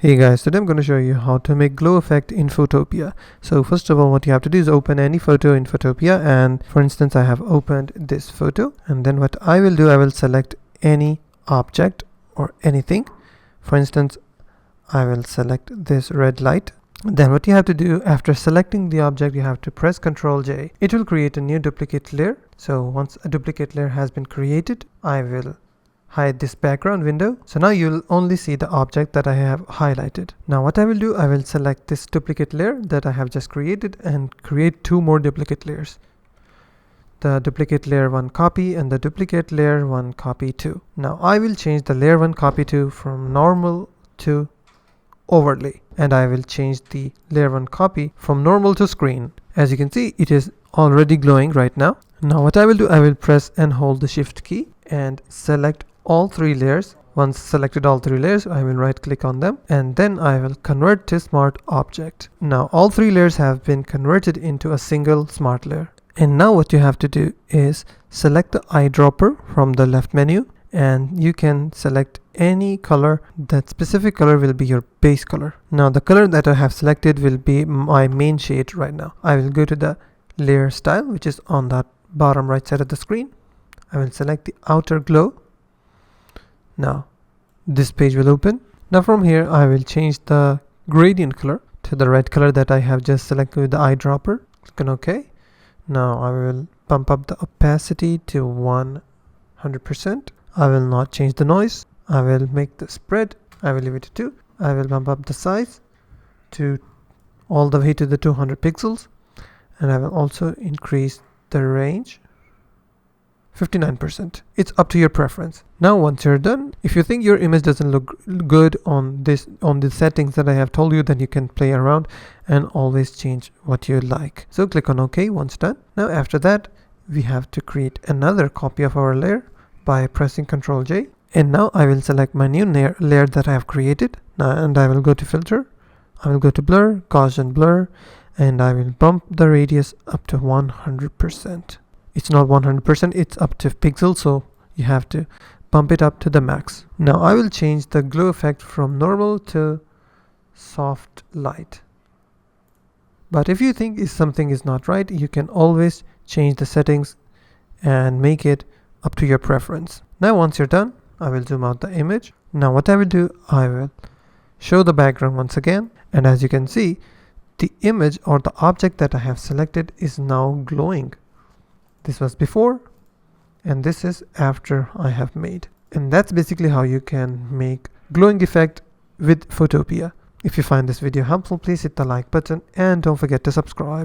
Hey guys, today I'm going to show you how to make glow effect in Photopea. So first of all, what you have to do is open any photo in Photopea, and for instance I have opened this photo, and then what I will do, I will select any object or anything. For instance, I will select this red light. Then what you have to do, after selecting the object, you have to press Ctrl J. It will create a new duplicate layer. So once a duplicate layer has been created, I will hide this background window. So now you'll only see the object that I have highlighted. Now what I will do, I will select this duplicate layer that I have just created and create two more duplicate layers. The duplicate layer 1 copy and the duplicate layer 1 copy 2. Now I will change the layer 1 copy 2 from normal to overlay, and I will change the layer 1 copy from normal to screen. As you can see, it is already glowing right now. Now what I will do, I will press and hold the shift key and select all three layers. Once selected all three layers, I will right click on them and then I will convert to smart object. Now all three layers have been converted into a single smart layer. And now what you have to do is select the eyedropper from the left menu, and you can select any color. That specific color will be your base color. Now the color that I have selected will be my main shade right now. I will go to the layer style, which is on the bottom right side of the screen. I will select the outer glow. Now this page will open. Now from here I will change the gradient color to the red color that I have just selected with the eyedropper. Click on OK. Now I will bump up the opacity to 100%. I will not change the noise. I will make the spread, I will leave it to 2. I will bump up the size to all the way to the 200 pixels, and I will also increase the range 59%. It's up to your preference. Now once you're done, if you think your image doesn't look good on the settings that I have told you, then you can play around and always change what you like. So click on OK once done. Now after that, we have to create another copy of our layer by pressing Ctrl J. And now I will select my new layer that I have created. Now, and I will go to filter. I will go to blur, Gaussian blur, and I will bump the radius up to 100%. It's not 100%, it's up to pixels, so you have to bump it up to the max. Now I will change the glow effect from normal to soft light. But if you think something is not right, you can always change the settings and make it up to your preference. Now once you're done, I will zoom out the image. Now what I will do, I will show the background once again, and as you can see, the image or the object that I have selected is now glowing. This was before and this is after I have made. And that's basically how you can make glowing effect with Photopea. If you find this video helpful, please hit the like button and don't forget to subscribe.